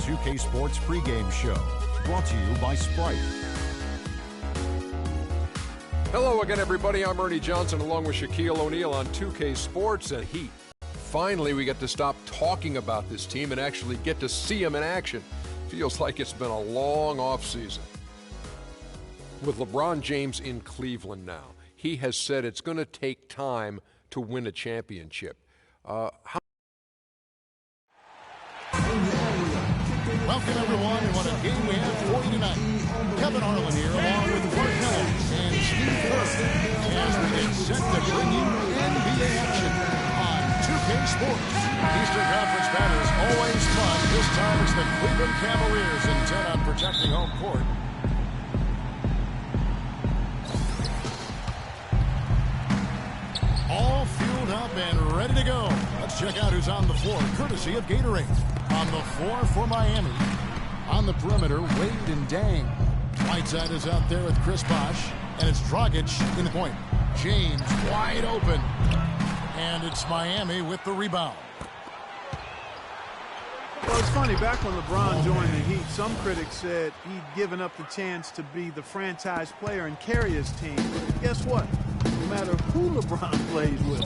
2K Sports pregame show, brought to you by Sprite. Hello again, everybody. I'm Ernie Johnson, along with Shaquille O'Neal on 2K Sports and Heat. Finally, we get to stop talking about this team and actually get to see them in action. Feels like it's been a long offseason. With LeBron James in Cleveland now, he has said it's going to take time to win a championship. Welcome, everyone, to what a game we have for you tonight. Kevin Harlan here, along with Mark Miller and Steve Kerr, as we get set to bring you NBA action on 2K Sports. Eastern Conference battles always fun. This time it's the Cleveland Cavaliers intent on protecting home court. All fueled up and ready to go. Let's check out who's on the floor, courtesy of Gatorade. On the floor for Miami. On the perimeter, Wade and Dang. Whiteside is out there with Chris Bosh. And it's Dragic in the point. James wide open. And it's Miami with the rebound. Well, it's funny. Back when LeBron joined the Heat, some critics said he'd given up the chance to be the franchise player and carry his team. But guess what? No matter who LeBron plays with,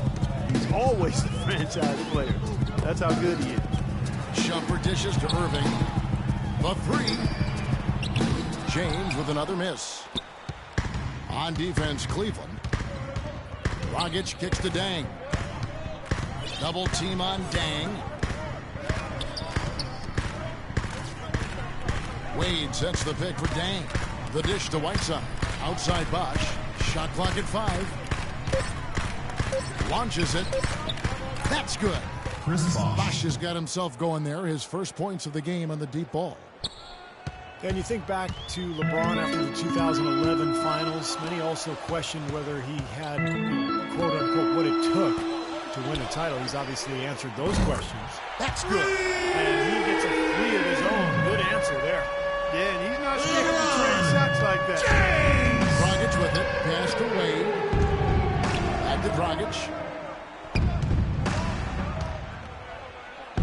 he's always the franchise player. That's how good he is. Shumpert dishes to Irving. The three. James with another miss. On defense, Cleveland. Dragic kicks to Dang. Double team on Dang. Wade sets the pick for Dang. The dish to Whiteside. Outside Bosh. Shot clock at 5. Launches it. That's good. Bosh has got himself going there. His first points of the game on the deep ball. And you think back to LeBron after the 2011 finals, many also questioned whether he had, quote-unquote, what it took to win a title. He's obviously answered those questions. That's good. And he gets a three of his own. Good answer there. Yeah, and he's not scared to trade shots like that. Dragic with it. Pass to Wade. Back to Dragic.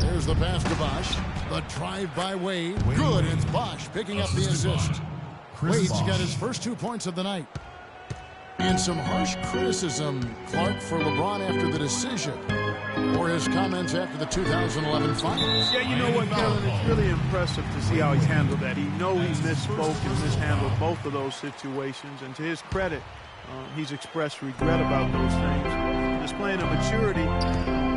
There's the pass to Bosh. The drive by Wade. Good. It's Bosh picking up the assist. Wade's got his first 2 points of the night. And some harsh criticism, Clark, for LeBron after the decision, or his comments after the 2011 finals. Yeah, you know what, Kevin? It's really impressive to see how he's handled that. He misspoke and mishandled both of those situations. And to his credit, he's expressed regret about those things. Displaying a maturity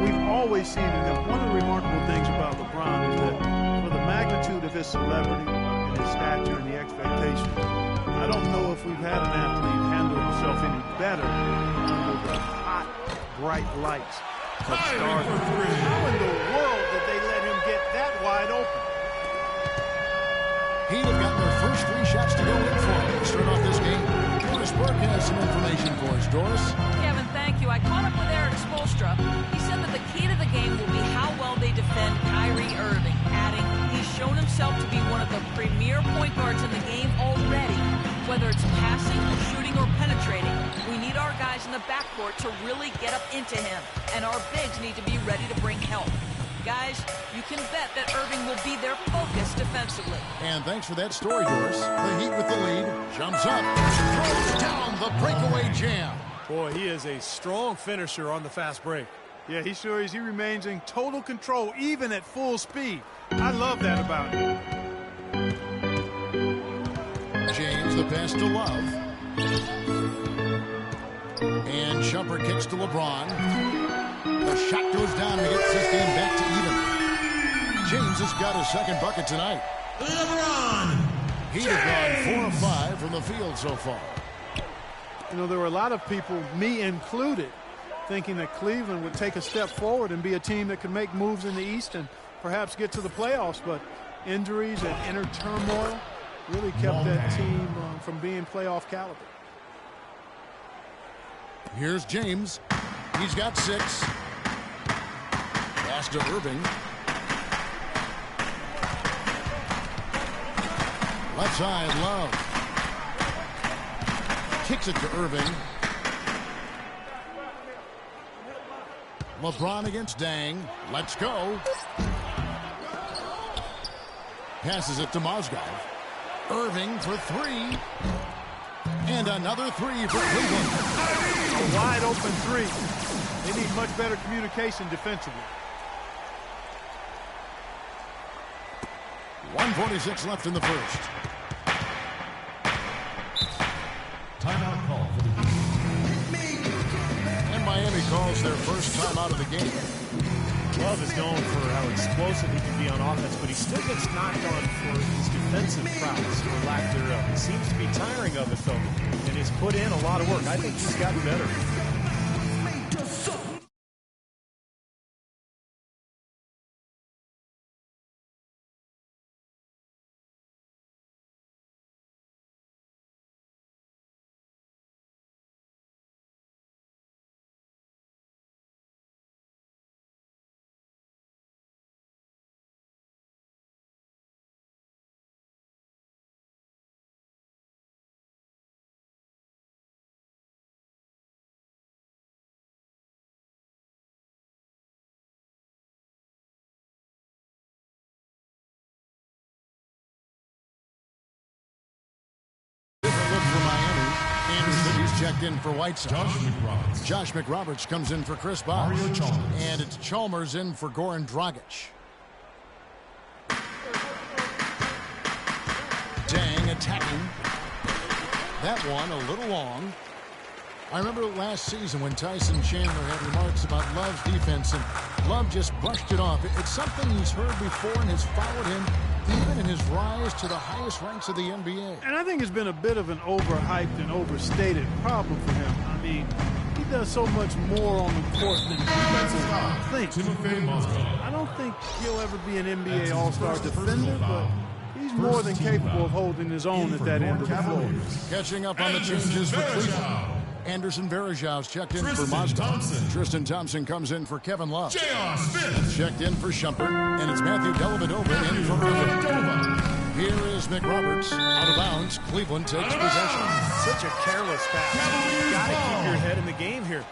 we've always seen in him. One of the remarkable things about LeBron is that for the magnitude of his celebrity and his stature and the expectations, I don't know if we've had an athlete handle himself any better under the hot, bright lights of stardom. How in the world did they let him get that wide open? Heat have gotten their first 3 shots to go in for him to start off this game. Doris Burke has some information for us. Doris? Kevin, thank you. I caught up with Eric Spoelstra. He said that the key to the game will be how well they defend Kyrie Irving, adding he's shown himself to be one of the premier point guards in the game already. Whether it's passing, shooting, or penetrating, we need our guys in the backcourt to really get up into him, and our bigs need to be ready to bring help. Guys, you can bet that Irving will be their focus defensively. And thanks for that story, Doris. The Heat with the lead. Jumps up. Throws down the breakaway jam. Boy, he is a strong finisher on the fast break. Yeah, he sure is. He remains in total control, even at full speed. I love that about him. James, the pass to Love. And Shumpert kicks to LeBron. The shot goes down and he gets this game back to even. James has got his second bucket tonight. LeBron! He'd have gone 4 of 5 from the field so far. You know, there were a lot of people, me included, thinking that Cleveland would take a step forward and be a team that could make moves in the East and perhaps get to the playoffs, but injuries and inner turmoil really kept that team from being playoff caliber. Here's James. He's got 6. Pass to Irving. Left side, Love. Kicks it to Irving. LeBron against Dang. Let's go. Passes it to Mozgov. Irving for three. And another three for Cleveland. A wide open three. They need much better communication defensively. 1:46 left in the first. Timeout call for the game. And Miami calls their first timeout of the game. Love is known for how explosive he can be on offense, but he still gets knocked on for his defensive prowess or lack thereof. He seems to be tiring of it, though, and he's put in a lot of work. I think he's gotten better. Checked in for White Sox. Josh McRoberts comes in for Chris Bosh. And it's Chalmers in for Goran Dragic. Dang attacking. That one a little long. I remember last season when Tyson Chandler had remarks about Love's defense, and Love just brushed it off. It's something he's heard before and has followed him even in his rise to the highest ranks of the NBA. And I think it's been a bit of an overhyped and overstated problem for him. I mean, he does so much more on the court than defensive think. I don't think he'll ever be an NBA All-Star defender, but he's more than capable of holding his own at that end of the floor. Catching up on the changes for Cleveland. Anderson Varejão's checked in for Mozgov. Tristan Thompson comes in for Kevin Love. Checked in for Shumpert. And it's Matthew Dellavedova in for Irving. Here is McRoberts. Out of bounds. Cleveland takes possession. Such a careless pass. You've got to keep your head in the game here.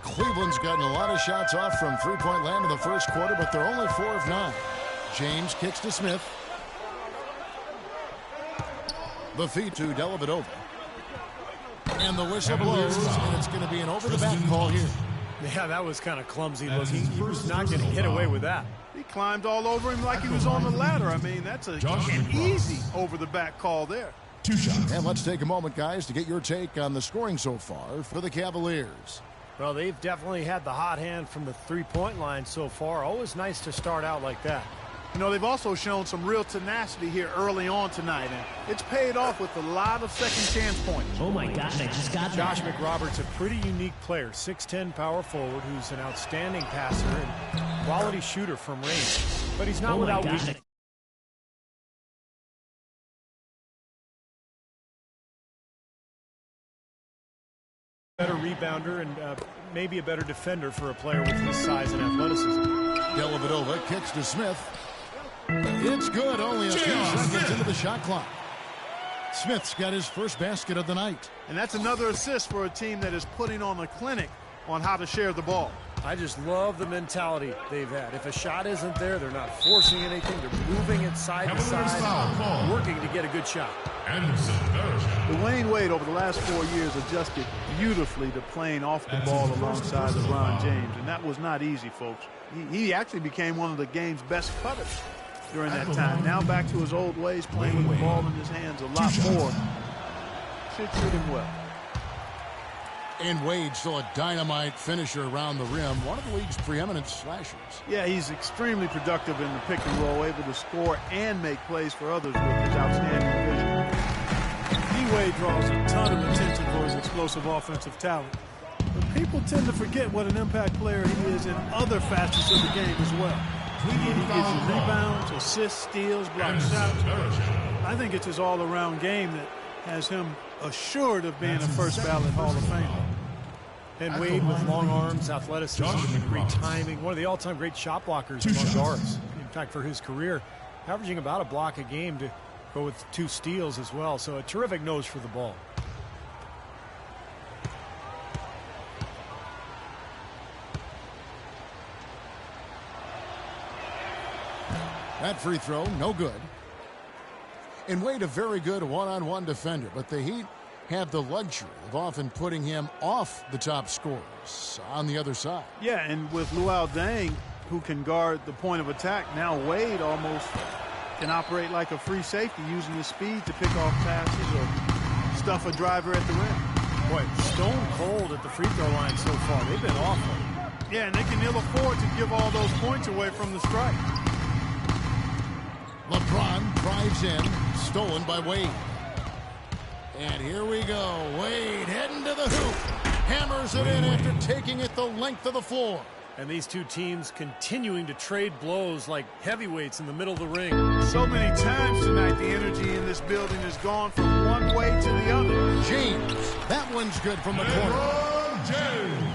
Cleveland's gotten a lot of shots off from three-point land in the first quarter, but they're only 4 of 9. James kicks to Smith. The feed to Dellavedova. And the whistle blows, and it's going to be an over-the-back call here. Yeah, that was kind of clumsy looking. He was not going to get away with that. He climbed all over him like he was on the ladder. I mean, that's an easy over-the-back call there. 2 shots. And let's take a moment, guys, to get your take on the scoring so far for the Cavaliers. Well, they've definitely had the hot hand from the three-point line so far. Always nice to start out like that. You know, they've also shown some real tenacity here early on tonight, and it's paid off with a lot of second-chance points. Oh, my gosh, I just got Josh McRoberts, a pretty unique player, 6'10" power forward who's an outstanding passer and quality shooter from range. But he's not without weakness. Better rebounder and maybe a better defender for a player with his size and athleticism. Dellavedova kicks to Smith. It's good. Only a few seconds into the shot clock. Smith's got his first basket of the night. And that's another assist for a team that is putting on a clinic on how to share the ball. I just love the mentality they've had. If a shot isn't there, they're not forcing anything. They're moving it side to side, working to get a good shot. Dwayne Wade over the last 4 years adjusted beautifully to playing off the ball alongside LeBron James, and that was not easy, folks. He actually became one of the game's best cutters during that time. Now back to his old ways, playing with the ball in his hands a lot more. Should suit him well. And Wade still a dynamite finisher around the rim, one of the league's preeminent slashers. Yeah, he's extremely productive in the pick and roll, able to score and make plays for others with his outstanding vision. D-Wade draws a ton of attention for his explosive offensive talent. But people tend to forget what an impact player he is in other facets of the game as well. He gives you rebounds, assists, steals, block shots. I think it's his all-around game that has him assured of being a first-ballot Hall of Famer. And Wade with long arms, athleticism, great timing, one of the all-time great shot blockers among guards. In fact, for his career, averaging about a block a game to go with 2 steals as well. So a terrific nose for the ball. That free throw, no good. And Wade, a very good one-on-one defender, but the Heat have the luxury of often putting him off the top scorers on the other side. Yeah, and with Luol Deng, who can guard the point of attack, now Wade almost can operate like a free safety, using his speed to pick off passes or stuff a driver at the rim. Boy, stone cold at the free throw line so far. They've been awful. Yeah, and they can ill afford to give all those points away from the strike. LeBron drives in, stolen by Wade. And here we go. Wade heading to the hoop. Hammers it in after taking it the length of the floor. And these two teams continuing to trade blows like heavyweights in the middle of the ring. So many times tonight, the energy in this building has gone from one way to the other. James, that one's good from the corner.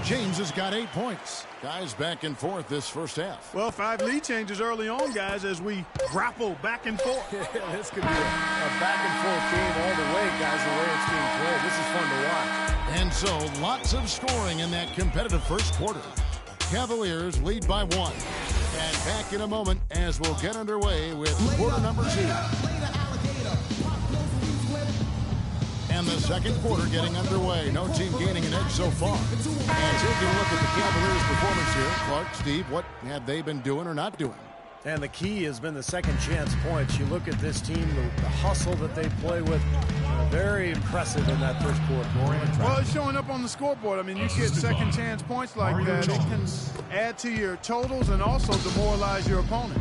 James has got 8 points. Guys back and forth this first half. Well, 5 lead changes early on, guys, as we grapple back and forth. Yeah, this could be a back and forth game all the way, guys, the way it's being played. This is fun to watch. And so, lots of scoring in that competitive first quarter. Cavaliers lead by 1. And back in a moment as we'll get underway with quarter number 2. And the second quarter getting underway. No team gaining an edge so far. And taking a look at the Cavaliers' performance here. Clark, Steve, what have they been doing or not doing? And the key has been the second chance points. You look at this team, the hustle that they play with, very impressive in that first quarter. Well, it's showing up on the scoreboard. I mean, you get second chance points like that. It can add to your totals and also demoralize your opponent.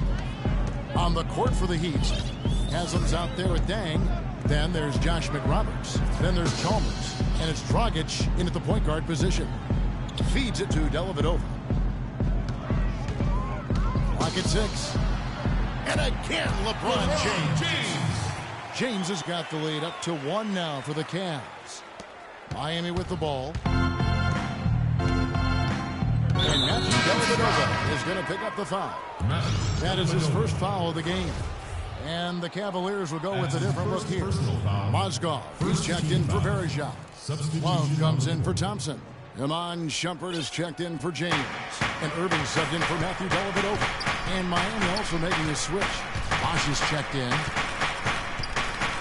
On the court for the Heat, Haslam's out there with Deng. Then there's Josh McRoberts. Then there's Chalmers. And it's Dragic in at the point guard position. Feeds it to Dellavedova. Clock at 6. And again, LeBron James. James has got the lead up to 1 now for the Cavs. Miami with the ball. And Matthew Dellavedova is going to pick up the foul. That is his first foul of the game. And the Cavaliers will go with a different look here. Mozgov, he's checked in for Berejau. Love comes in for Thompson. Iman Shumpert is checked in for James. And Irving subbed in for Matthew Dellavedova. And Miami also making a switch. Bosh is checked in.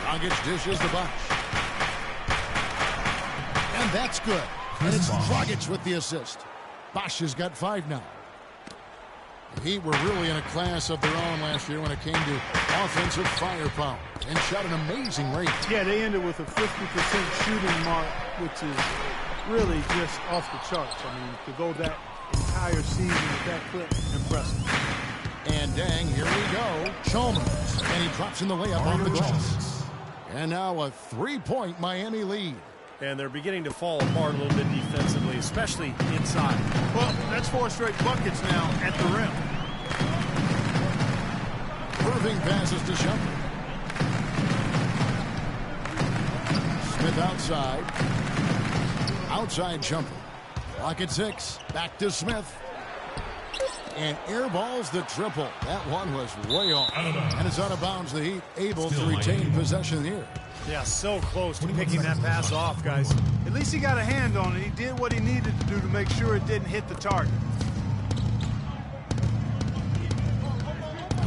Dragic dishes the Bosh. And that's good. And it's Dragic with the assist. Bosh has got 5 now. The Heat were really in a class of their own last year when it came to offensive firepower and shot an amazing rate. Yeah, they ended with a 50% shooting mark, which is really just off the charts. I mean, to go that entire season with that clip, impressive. And dang, here we go. Chalmers, and he drops in the layup on the glass. And now a 3-point Miami lead. And they're beginning to fall apart a little bit defensively, especially inside. Well, that's 4 straight buckets now at the rim. Irving passes to Shumpert. Smith outside. Outside Shumpert. Clock at 6. Back to Smith. And airballs the triple. That one was way off. And it's out of bounds. The Heat able to retain possession here. Yeah, so close to picking that pass off, guys. At least he got a hand on it. He did what he needed to do to make sure it didn't hit the target.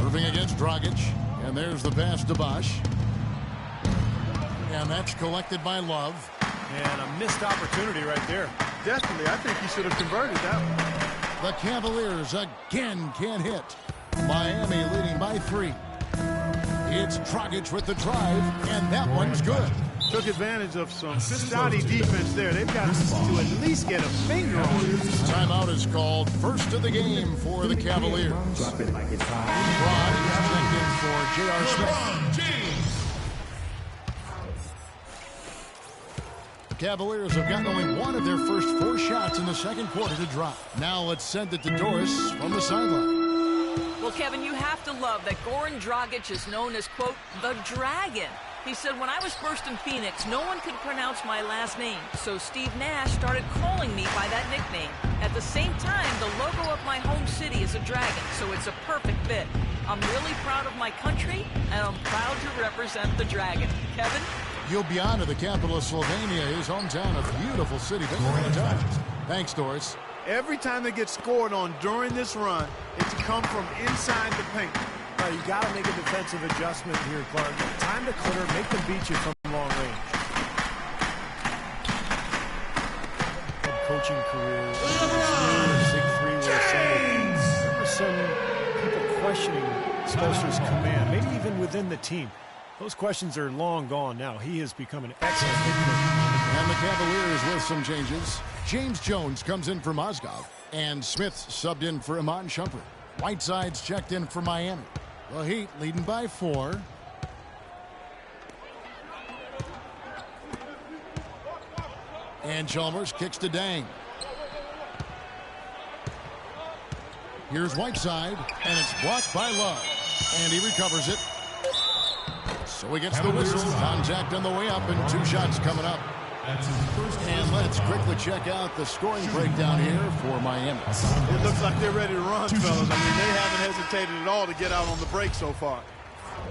Irving against Dragic. And there's the pass to Bosh. And that's collected by Love. And a missed opportunity right there. Definitely. I think he should have converted that one. The Cavaliers again can't hit. Miami leading by 3. It's Dragic with the drive, and that one's good. Took advantage of some shoddy defense there. They've got to at least get a finger on it. Timeout is called. First of the game for the Cavaliers. Drop it like it's hot. Broad is checked in for J.R. Smith. The Cavaliers have gotten only 1 of their first 4 shots in the second quarter to drop. Now let's send it to Doris from the sideline. Well, Kevin, you have to love that Goran Dragic is known as, quote, the Dragon. He said, when I was first in Phoenix, no one could pronounce my last name. So Steve Nash started calling me by that nickname. At the same time, the logo of my home city is a dragon, so it's a perfect fit. I'm really proud of my country, and I'm proud to represent the Dragon. Kevin? Ljubljana, the capital of Slovenia, his hometown, a beautiful city. Thanks, Doris. Every time they get scored on during this run, it's come from inside the paint. Well, you got to make a defensive adjustment here, Clark. Time to clear, make them beat you from long range. Head coaching career, big three-way assembled. There were some people questioning Spoelstra's command, maybe even within the team. Those questions are long gone now. He has become an excellent head coach. And the Cavaliers with some changes. James Jones comes in for Mozgov, and Smith subbed in for Iman Shumpert. Whiteside's checked in for Miami. The Heat leading by 4. And Chalmers kicks to Dang. Here's Whiteside, and it's blocked by Love. And he recovers it. So he gets the whistle. Contact on the way up, and 2 shots coming up. And let's quickly check out the scoring breakdown here for Miami. It looks like they're ready to run, fellas. I mean, they haven't hesitated at all to get out on the break so far.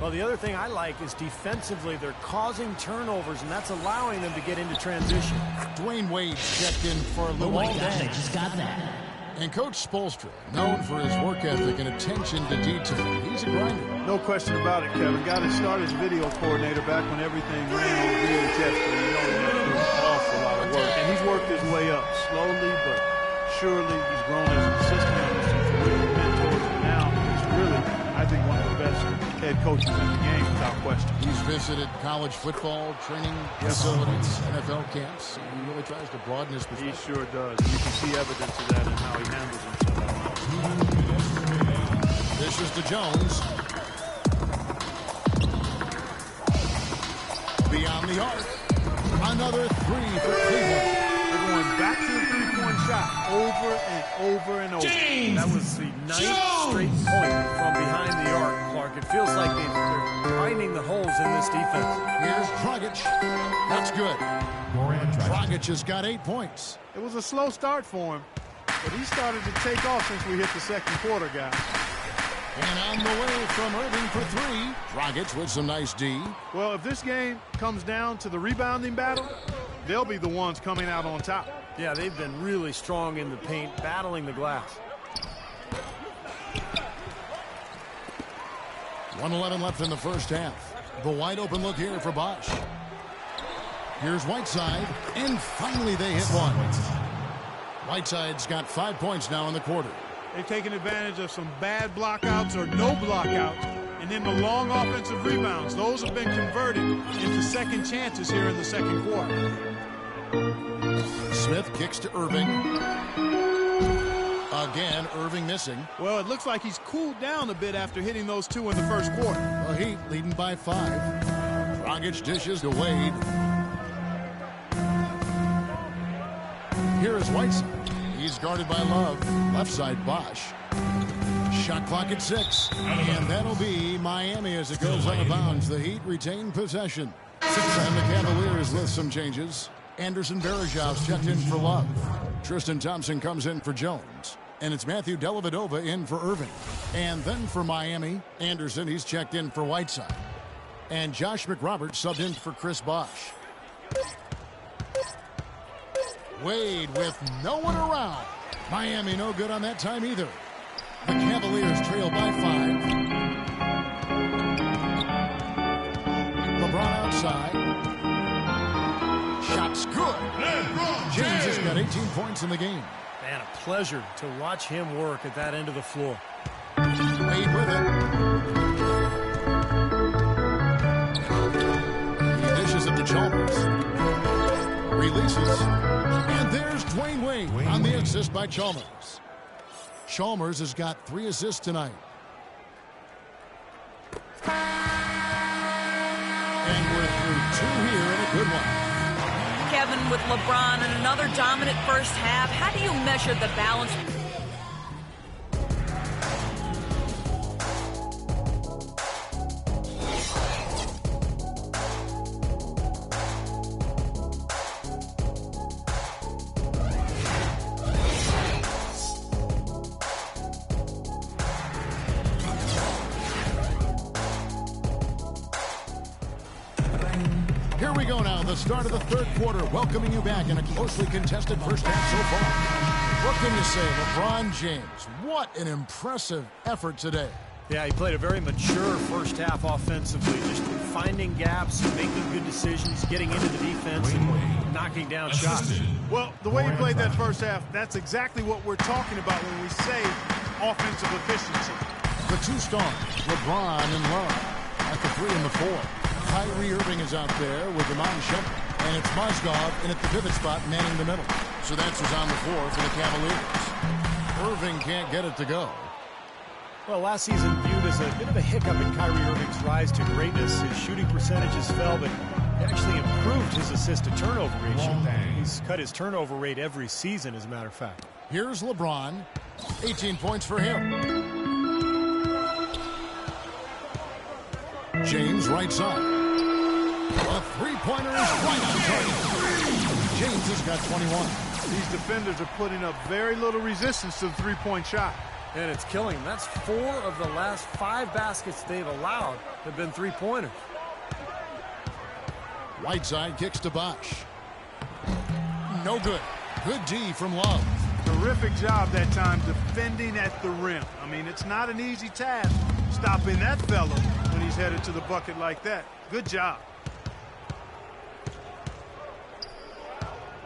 Well, the other thing I like is defensively, they're causing turnovers, and that's allowing them to get into transition. Dwayne Wade checked in for Luol Deng. Just got that. And Coach Spoelstra, known for his work ethic and attention to detail. He's a grinder. No question about it, Kevin. Got to start as video coordinator back when everything ran on VHS, but you know he had to do an awful lot of work. And he's worked his way up slowly, but surely. He's grown as an assistant on some terrific mentors, and now he's really, I think, one of the best head coaches in the game, without question. He's visited college football training facilities, NFL camps. He really tries to broaden his perspective. He sure does. You can see evidence of that in how he handles himself. This is to Jones. Beyond the arc. Another 3 for Cleveland. They're going back to the three-point shot over and over and over. That was the 9th straight point from behind the arc, Clark. It feels like they're finding the holes in this defense. Here's Dragic. That's good. Dragic has got 8 points. It was a slow start for him, but he started to take off since we hit the second quarter, guys. And on the way from Irving for 3. Dragic with some nice D. Well, if this game comes down to the rebounding battle, they'll be the ones coming out on top. Yeah, they've been really strong in the paint, battling the glass. 1:11 left in the first half. The wide open look here for Bosch. Here's Whiteside, and finally they hit one. Whiteside's got 5 points now in the quarter. They've taken advantage of some bad blockouts or no blockouts, and then the long offensive rebounds. Those have been converted into second chances here in the second quarter. Smith kicks to Irving. Again, Irving missing. Well, it looks like he's cooled down a bit after hitting those 2 in the first quarter. The Heat leading by 5. Dragic dishes to Wade. Here is Whiteside. He's guarded by Love. Left side, Bosch. Shot clock at 6. And that'll be Miami as it goes out of bounds. The Heat retain possession. And the Cavaliers with some changes. Anderson Varejav's checked in for Love. Tristan Thompson comes in for Jones. And it's Matthew Dellavedova in for Irving. And then for Miami, Anderson, he's checked in for Whiteside. And Josh McRoberts subbed in for Chris Bosh. Wade with no one around. Miami no good on that time either. The Cavaliers trail by 5. LeBron outside. Shot's good. James has got 18 points in the game. Man, a pleasure to watch him work at that end of the floor. Wade with it. He dishes it to Chalmers. Releases. And there's Dwayne Wade on the assist by Chalmers. Chalmers has got 3 assists tonight. And we're through 2 here and a good one. Kevin, with LeBron and another dominant first half, how do you measure the balance? Here we go now, the start of the third quarter, welcoming you back in a closely contested first half so far. What can you say, LeBron James? What an impressive effort today. Yeah, he played a very mature first half offensively, just finding gaps, making good decisions, getting into the defense, and knocking down shots. Well, the way he played that first half, that's exactly what we're talking about when we say offensive efficiency. The two stars, LeBron and Love, at the 3 and the 4. Kyrie Irving is out there with Iman Shumpert, and it's Mozgov in at the pivot spot manning the middle. So that's who's on the floor for the Cavaliers. Irving can't get it to go. Well, last season viewed as a bit of a hiccup in Kyrie Irving's rise to greatness. His shooting percentages fell, but he actually improved his assist-to-turnover ratio. He's cut his turnover rate every season, as a matter of fact. Here's LeBron. 18 points for him. James right side. A three-pointer is right on target. James has got 21. These defenders are putting up very little resistance to the three-point shot. And it's killing him. That's 4 of the last 5 baskets they've allowed have been three-pointers. Whiteside kicks to Bosh. No good. Good D from Love. Terrific job that time defending at the rim. I mean, it's not an easy task stopping that fella when he's headed to the bucket like that. Good job.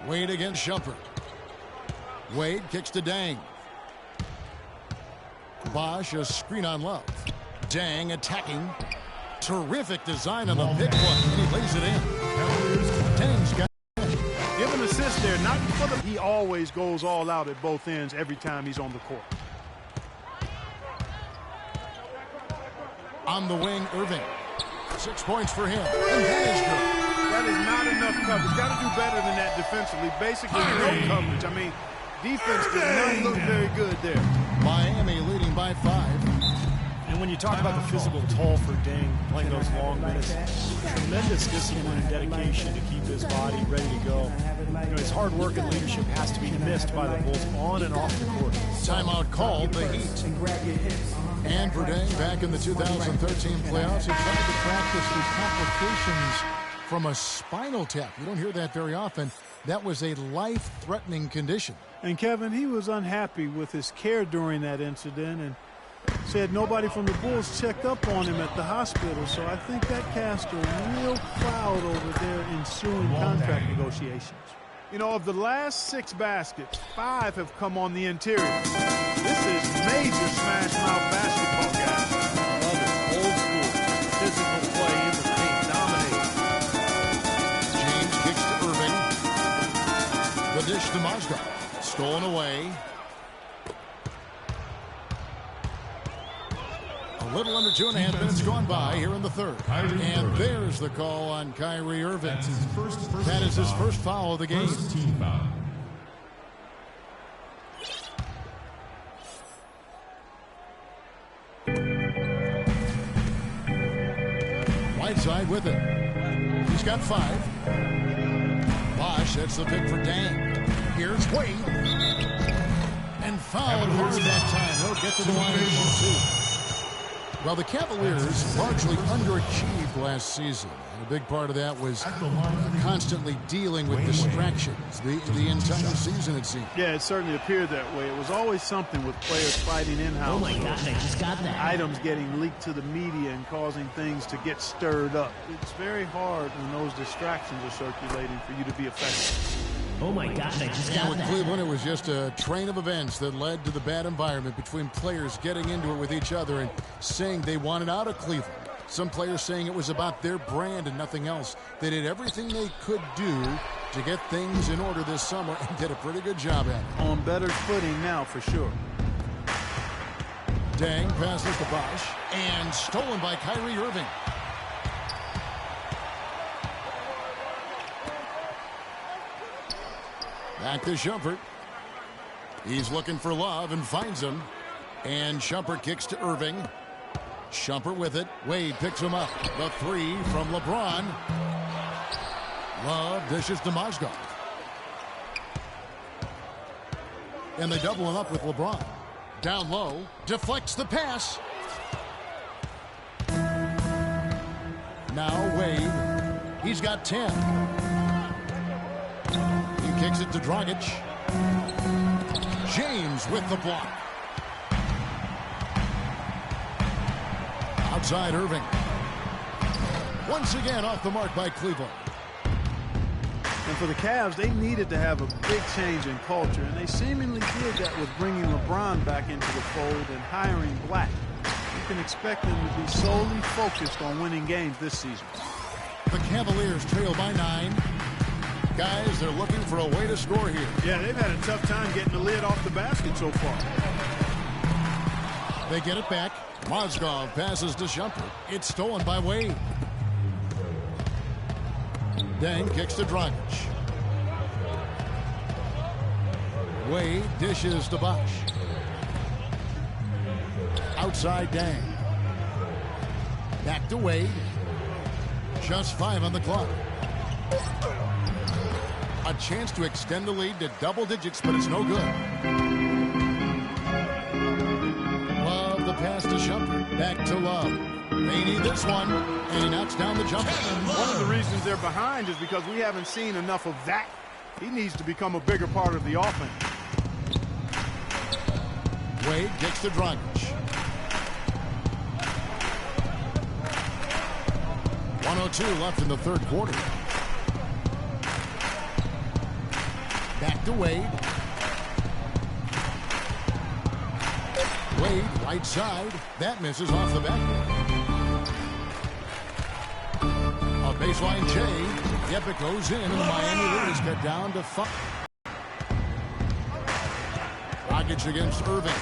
Wade against Shumpert. Wade kicks to Dang. Bosh, a screen on Love. Dang attacking. Terrific design on the pick one, and he lays it in. Dang's got Give an assist there, not for the... He always goes all out at both ends every time he's on the court. On the wing, Irving. 6 points for him. And that is good. That is not enough coverage. Got to do better than that defensively. Basically, no coverage. I mean, defense does not look very good there. Miami leading by 5. And when you talk about the physical toll for Dang playing those long minutes, tremendous discipline and dedication to keep his body ready to go. You know, his hard work and leadership has to be missed by the Bulls on and off the court. Timeout called the Heat. And for Dang, back in the 2013 playoffs, he tried to practice with complications from a spinal tap. You don't hear that very often. That was a life-threatening condition. And Kevin, he was unhappy with his care during that incident and said nobody from the Bulls checked up on him at the hospital. So I think that cast a real cloud over their ensuing contract negotiations. You know, of the last 6 baskets, 5 have come on the interior. This is major smash mouth basketball, guys. Love it. Old school. Physical play in the paint. Dominating. James kicks to Irving. The dish to Mozgov. Stolen away. A little under 2.5 minutes gone by here in the third. And there's the call on Kyrie Irving. That is his first foul of the game. Whiteside with it. He's got 5. Bosh, that's the pick for Dang. Here's Wade. And fouled hard that time. He'll get to the line and shoot 2. Well, the Cavaliers largely underachieved last season. And a big part of that was constantly dealing with distractions the entire season, it seemed. Yeah, it certainly appeared that way. It was always something with players fighting in-house. Oh, my God, I just got that. Items getting leaked to the media and causing things to get stirred up. It's very hard when those distractions are circulating for you to be effective. Oh, my God, I just And got with that. Cleveland, it was just a train of events that led to the bad environment between players getting into it with each other and saying they wanted out of Cleveland. Some players saying it was about their brand and nothing else. They did everything they could do to get things in order this summer and did a pretty good job at it. On better footing now, for sure. Dang passes to Bosh and stolen by Kyrie Irving. Back to Shumpert. He's looking for Love and finds him. And Shumpert kicks to Irving. Shumpert with it. Wade picks him up. The 3 from LeBron. Love dishes to Mozgov. And they double him up with LeBron. Down low. Deflects the pass. Now Wade. He's got 10. He kicks it to Dragic. James with the block. side, Irving. Once again off the mark by Cleveland. And for the Cavs, they needed to have a big change in culture, and they seemingly did that with bringing LeBron back into the fold and hiring Black. You can expect them to be solely focused on winning games this season. The Cavaliers trail by 9. Guys, they're looking for a way to score here. Yeah, they've had a tough time getting the lid off the basket so far. They get it back. Mozgov passes to Shumpert. It's stolen by Wade. Deng kicks to Dragic. Wade dishes to Bosch. Outside Deng. Back to Wade. Just 5 on the clock. A chance to extend the lead to double digits, but it's no good. Love the pass to Shumpert. Back to Love. They need this one, and he knocks down the jumper. One of the reasons they're behind is because we haven't seen enough of that. He needs to become a bigger part of the offense. Wade kicks to Dragic. .102 left in the third quarter. Back to Wade. Wade, right side. That misses off the backboard. A baseline J. Yep, it goes in, and the Miami lead is cut down to 5. Dragic against Irving.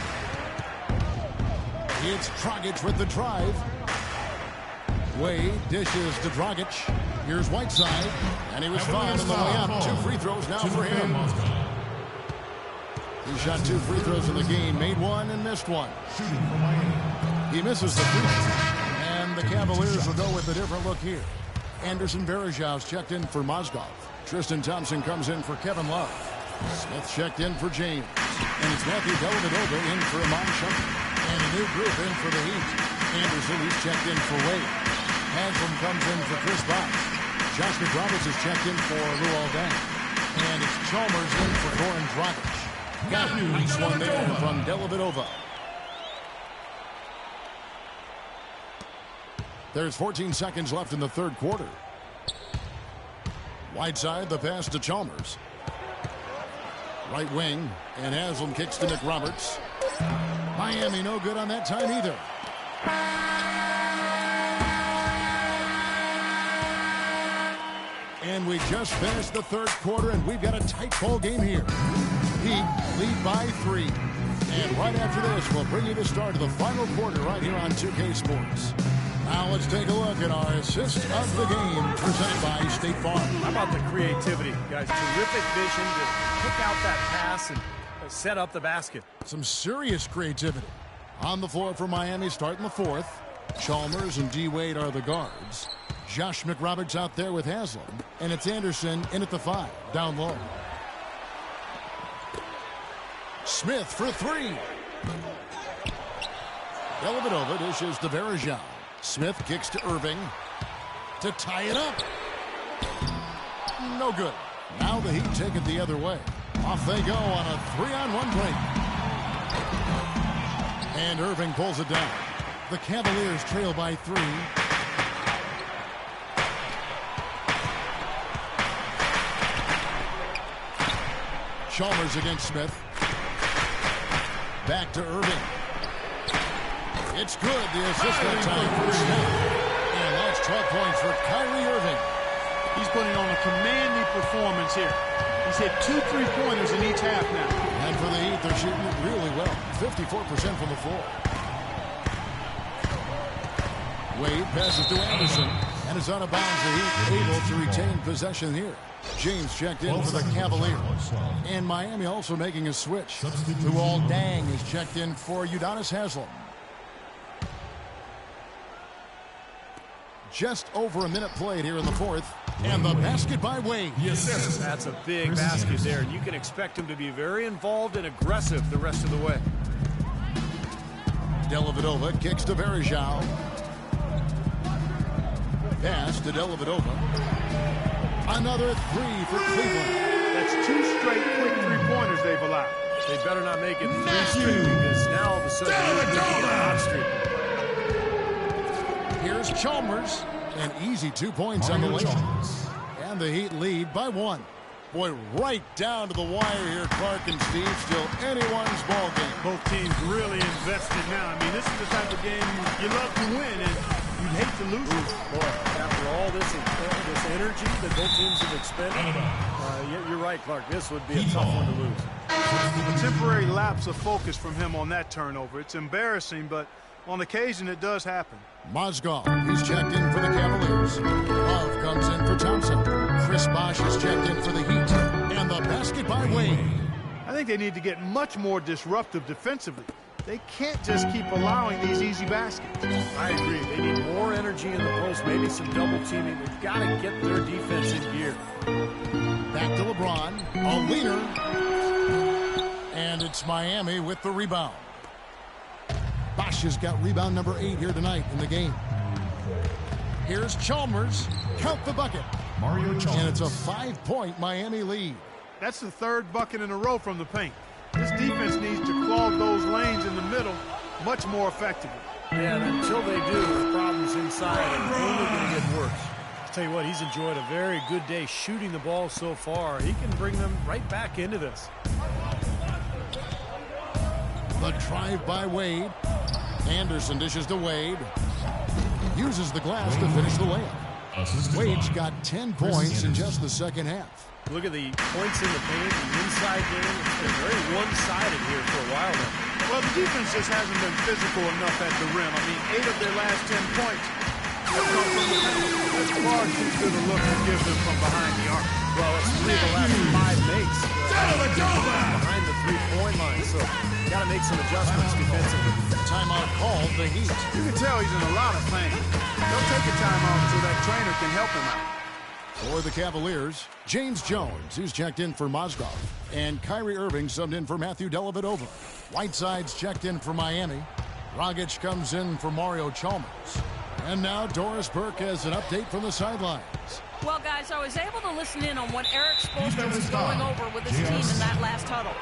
It's Dragic with the drive. Wade dishes to Dragic. Here's Whiteside, and he was fouled on the way up. 2 free throws now for him. He shot 2 free throws in the game, made 1 and missed 1. He misses the free throw, and the Cavaliers will go with a different look here. Anderson Varejão's checked in for Mozgov. Tristan Thompson comes in for Kevin Love. Smith checked in for James. And it's Matthew Dellavedova in for Iman Shumpert. And a new group in for the Heat. Anderson, he's checked in for Wade. Hansel comes in for Chris Bosh. Josh McRoberts is checked in for Luol Deng. And it's Chalmers in for Goran Dragic. Got a nice one there from Dellavedova. There's 14 seconds left in the third quarter. Whiteside, the pass to Chalmers. Right wing, and Haslam kicks to McRoberts. Miami no good on that time either. And we just finished the third quarter, and we've got a tight ball game here. Heat lead by 3. And right after this, we'll bring you the start of the final quarter right here on 2K Sports. Now let's take a look at our assist of the game presented by State Farm. How about the creativity, guys? Terrific vision to pick out that pass and set up the basket. Some serious creativity. On the floor for Miami starting the fourth. Chalmers and D. Wade are the guards. Josh McRoberts out there with Haslam. And it's Anderson in at the 5, down low. Smith for 3. Dellavedova dishes to Varejão. Smith kicks to Irving to tie it up. No good. Now the Heat take it the other way. Off they go on a 3-on-1 break. And Irving pulls it down. The Cavaliers trail by 3. Chalmers against Smith. Back to Irving. It's good. The assist that time for Smith. And that's 12 points for Kyrie Irving. He's putting on a commanding performance here. He's hit 2 3-pointers in each half now. And for the Heat, they're shooting it really well. 54% from the floor. Wade passes to Anderson. And is out of bounds. The Heat able to retain possession here. James checked in for the Cavaliers. And Miami also making a switch. Luol Deng is checked in for Udonis Haslam. Just over a minute played here in the fourth. And the basket by Wade. Yes, sir. That's a big basket there. You can expect him to be very involved and aggressive the rest of the way. Dellavedova kicks to Varejão. Pass to Dellavedova. Another 3 for Cleveland. That's 2 straight quick 3-pointers they've allowed. They better not make it 3 straight, because now all of a sudden you're looking at a hot streak. Here's Chalmers. An easy 2 points on the way. And the Heat lead by 1. Boy, right down to the wire here, Clark and Steve. Still anyone's ball game. Both teams really invested now. I mean, this is the type of game you love to win, and you'd hate to lose it. Boy, after all this energy that both teams have expended, you're right, Clark. This would be a tough one to lose. A temporary lapse of focus from him on that turnover. It's embarrassing, but on occasion it does happen. Mozgov, he's checked in for the Cavaliers. Love comes in for Thompson. Chris Bosh is checked in for the Heat. And the basket by Wade. I think they need to get much more disruptive defensively. They can't just keep allowing these easy baskets. I agree. They need more energy in the post, maybe some double teaming. They've got to get their defense in gear. Back to LeBron. A leaner. And it's Miami with the rebound. Bosh has got rebound number 8 here tonight in the game. Here's Chalmers. Count the bucket. Mario Chalmers. And it's a 5-point Miami lead. That's the 3rd bucket in a row from the paint. This defense needs to clog those lanes in the middle much more effectively. Yeah, and until they do, the problems inside are only going to get worse. I'll tell you what, he's enjoyed a very good day shooting the ball so far. He can bring them right back into this. The drive by Wade. Anderson dishes to Wade. Uses the glass to finish the layup. Wade's got 10 points in just the second half. Look at the points in the paint, the inside game. It's been very one-sided here for a while now. Well, the defense just hasn't been physical enough at the rim. I mean, 8 of their last 10 points have come from the rim. That's far too good a look to give them from behind the arc. Well, it's 3 of the last 5 makes behind the three-point line, so got to make some adjustments defensively. Timeout called the Heat. You can tell he's in a lot of pain. They'll take a timeout so that trainer can help him out. For the Cavaliers, James Jones, who's checked in for Mozgov, and Kyrie Irving subbed in for Matthew Dellavedova. Whiteside's checked in for Miami. Dragic comes in for Mario Chalmers. And now Doris Burke has an update from the sidelines. Well, guys, I was able to listen in on what Eric Spoelstra was going over with his team in that last huddle.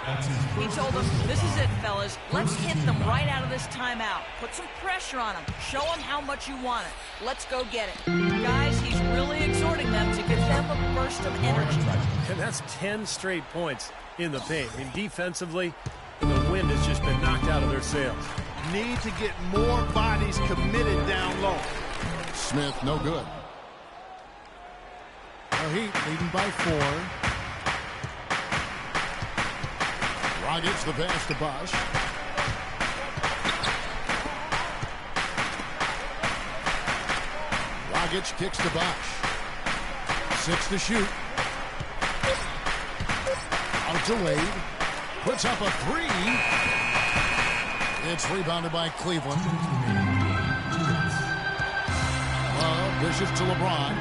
He told them, this is it, fellas. Let's hit them right out of this timeout. Put some pressure on them. Show them how much you want it. Let's go get it. Guys, he's really exhorting them to give them a burst of energy. And that's 10 straight points in the paint. I mean, defensively, the wind has just been knocked out of their sails. Need to get more bodies committed down low. Smith, no good. The Heat leading by 4. Dragic the pass to Bosh. Dragic kicks to Bosh. 6 to shoot. Out to Wade. Puts up a 3. It's rebounded by Cleveland. Dishes to LeBron.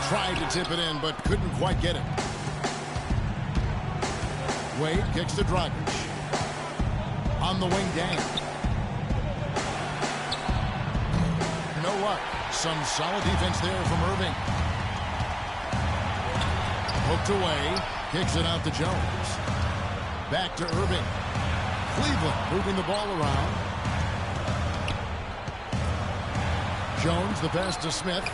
Tried to tip it in, but couldn't quite get it. Wade kicks to Dragic. On the wing, Dang. No luck. Some solid defense there from Irving. Hooked away. Kicks it out to Jones. Back to Irving. Cleveland moving the ball around. Jones, the pass to Smith.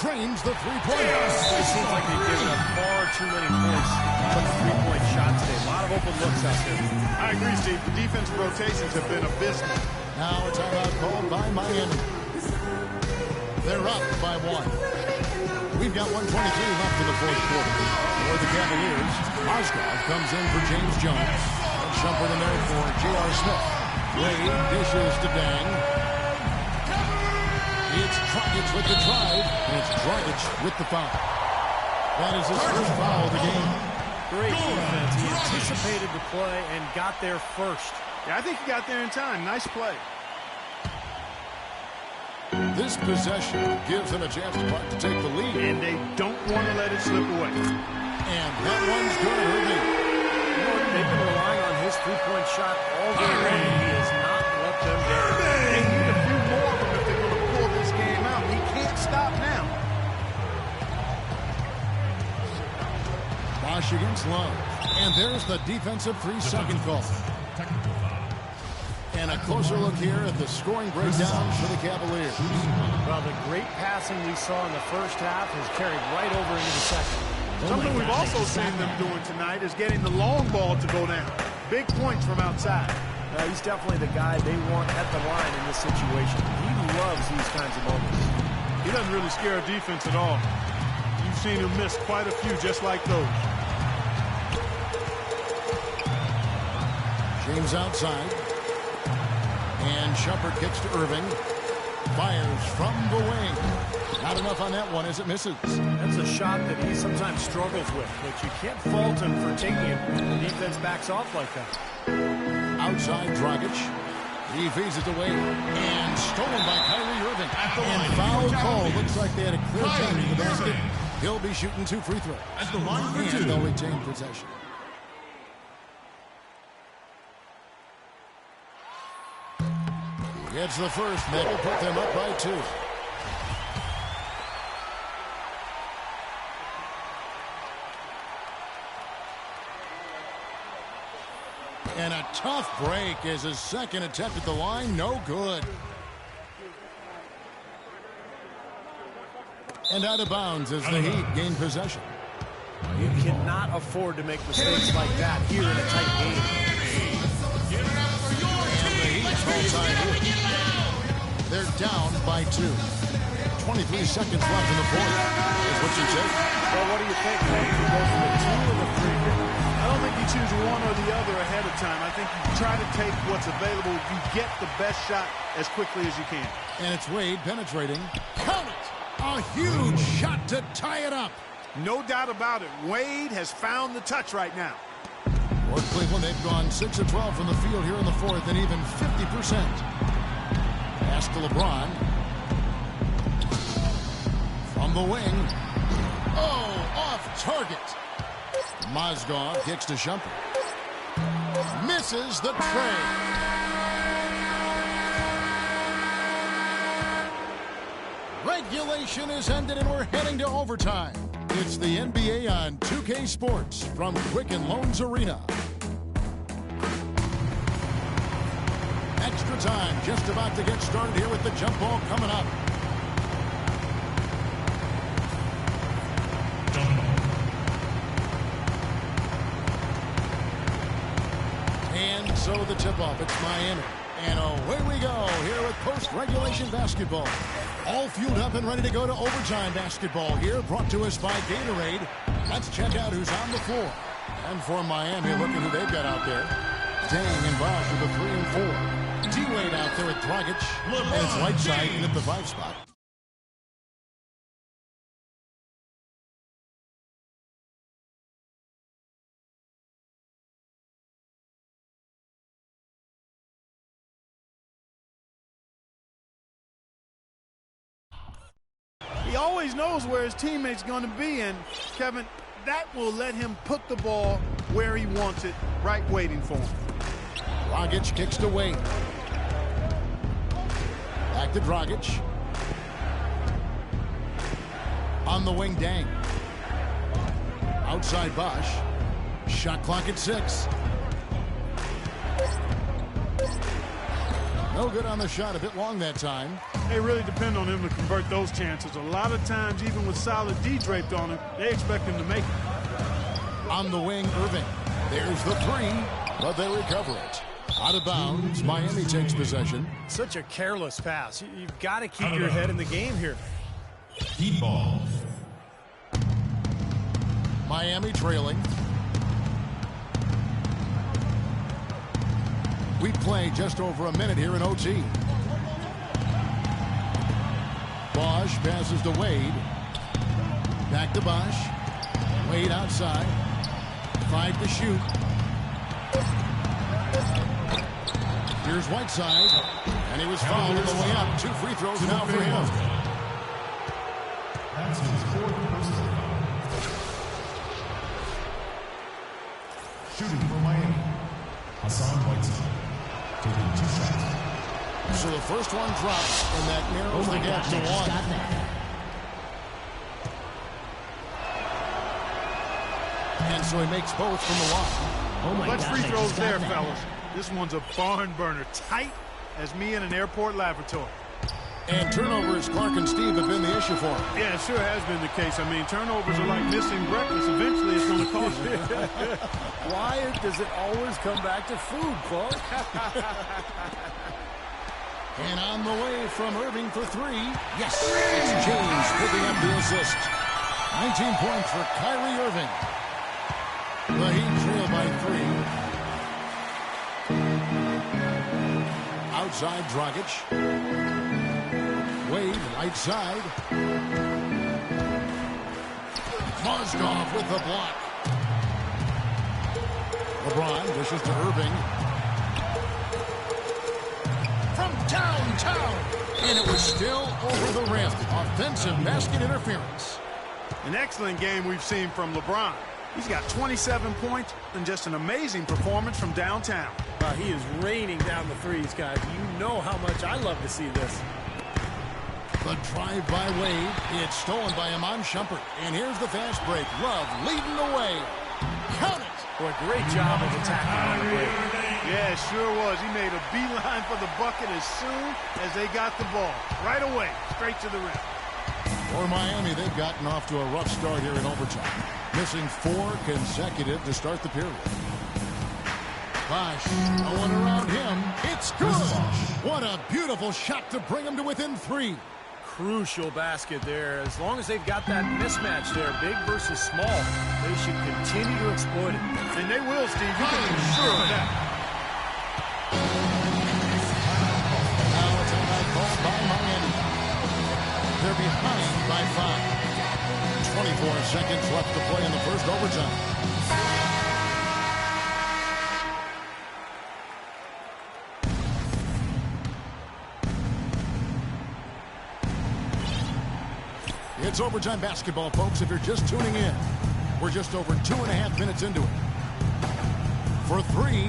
Cranes the three-pointer. It seems like they've given up far too many points from the three-point shot today. A lot of open looks out there. I agree, Steve. The defensive rotations have been abysmal. Now a timeout called by Miami. They're up by 1. We've got 1:23 left in the fourth quarter. For the Cavaliers, Mozgov comes in for James Jones. And Shumpert in there for J.R. Smith. Wade dishes to Dang. It's Dragic with the drive, and it's Dragic with the foul. That is his first foul of the game. Great defense. He anticipated the play and got there first. Yeah, I think he got there in time. Nice play. This possession gives them a chance to take the lead. And they don't want to let it slip away. And that one's good, Irving. You know, they've been relying on his three-point shot all game long. He has not let them down. They need a few more of them if they're going to pull this game out. He can't stop now. Bosh against Love. And there's the defensive 3-second call. And And a closer look here at the scoring breakdowns for the Cavaliers. Well, the great passing we saw in the first half has carried right over into the second. Something we've also seen them doing tonight is getting the long ball to go down. Big points from outside. He's definitely the guy they want at the line in this situation. He loves these kinds of moments. He doesn't really scare a defense at all. You've seen him miss quite a few just like those. James outside. And Shumpert kicks to Irving. Fires from the wing. Not enough on that one as it misses. That's a shot that he sometimes struggles with, but you can't fault him for taking it when the defense backs off like that. Outside Dragic. He feeds it away. And stolen by Kyrie Irving. And foul call. Looks like they had a clear team to the basket. He'll be shooting 2 free throws. At the line for 2. And they'll retain possession. Gets the first. That will put them up by 2. And a tough break as his second attempt at the line. No good. And out of bounds as the Heat gain possession. You cannot afford to make mistakes like that here in a tight game. And the Heat's all-time Heat. They're down by 2. 23 seconds left in the fourth. Is what you take. Well, what do you think, man? You go for the 2 or the 3 here? I don't think you choose one or the other ahead of time. I think you try to take what's available. You get the best shot as quickly as you can. And it's Wade penetrating. Count it! A huge shot to tie it up. No doubt about it. Wade has found the touch right now. For Cleveland, they've gone 6 of 12 from the field here in the fourth and even 50%. Pass to LeBron. From the wing. Oh, off target. Mozgov kicks to Shumpert. Misses the tray. Regulation is ended and we're heading to overtime. It's the NBA on 2K Sports from Quicken Loans Arena. Extra time just about to get started here with the jump ball coming up. And so the tip-off, it's Miami. And away we go here with post-regulation basketball. All fueled up and ready to go to overtime basketball here, brought to us by Gatorade. Let's check out who's on the floor. And for Miami, look at who they've got out there. Dang involved with the 3 and 4. D-Wade out there with Dragic. And it's Whiteside in at the 5 spot. He always knows where his teammate's going to be, and Kevin, that will let him put the ball where he wants it, right waiting for him. Dragic kicks to Wade. Back to Dragic. On the wing, Dang. Outside Bosch. Shot clock at 6. No good on the shot, a bit long that time. They really depend on him to convert those chances. A lot of times, even with solid D draped on him, they expect him to make it. On the wing, Irving. There's the 3, but they recover it. Out of bounds, Miami takes possession. Such a careless pass. You've got to keep your head in the game here. Heat ball. Miami trailing. We play just over a minute here in OT. Bosch passes to Wade. Back to Bosch. Wade outside. 5 to shoot. Here's Whiteside. And he was fouled on the way up. 2 free throws now for him. That's his 4th personal foul. Shooting for Miami. Hassan Whiteside. Taking 2 shots. So the first one drops, and that narrows the gap to 1. And so he makes both from the line. Much free throws there, fellas. This one's a barn burner, tight as me in an airport lavatory. And turnovers, Clark and Steve, have been the issue for him. Yeah, it sure has been the case. I mean, turnovers are like missing breakfast. Eventually, it's going to cost you. Why does it always come back to food, Clark? And on the way from Irving for three. Yes, it's James picking up the assist. 19 points for Kyrie Irving. The Heat trail by 3. Outside Dragic. Wade, right side. Mozgov with the block. LeBron dishes to Irving. From downtown. And it was still over the rim. Offensive basket interference. An excellent game we've seen from LeBron. He's got 27 points and just an amazing performance from downtown. He is raining down the threes, guys. You know how much I love to see this. The drive by Wade. It's stolen by Iman Shumpert. And here's the fast break. Love leading the way. Count it. Boy, great job of attacking on the break. Yeah, it sure was. He made a beeline for the bucket as soon as they got the ball. Right away, straight to the rim. For Miami, they've gotten off to a rough start here in overtime. Missing 4 consecutive to start the period. Bosh, no one around him. It's good. What a beautiful shot to bring him to within 3. Crucial basket there. As long as they've got that mismatch there, big versus small, they should continue to exploit it. And they will, Steve. You can be sure of that. Now it's a night ball by Miami. They're behind by 5. 24 seconds left to play in the first overtime. It's overtime basketball, folks, if you're just tuning in. We're just over 2.5 minutes into it. For 3,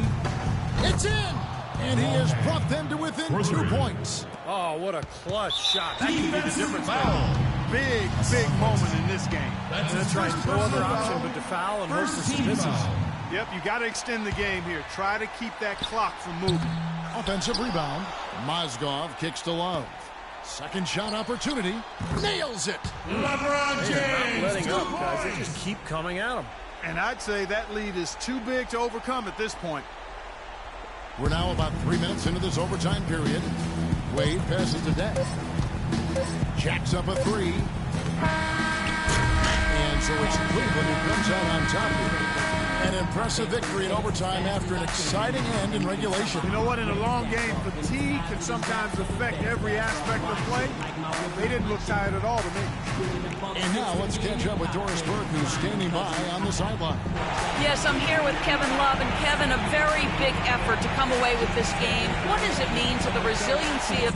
it's in! And he has brought them to within 2 points. Oh, what a clutch shot. That could be the difference. Big moment in this game. That's right. No other option but to foul and hope that he misses. Yep, you got to extend the game here. Try to keep that clock from moving. Offensive rebound. Mozgov kicks to Love. Second shot opportunity. Nails it. LeBron James. Not letting up, guys. They just keep coming at him. And I'd say that lead is too big to overcome at this point. We're now about 3 minutes into this overtime period. Wade passes to Deck. Jacks up a 3. And so it's Cleveland who comes out on top here. An impressive victory in overtime after an exciting end in regulation. You know what? In a long game, fatigue can sometimes affect every aspect of play. They didn't look tired at all to me. And now let's catch up with Doris Burke, who's standing by on the sideline. Yes, I'm here with Kevin Love. And Kevin, a very big effort to come away with this game. What does it mean to the resiliency of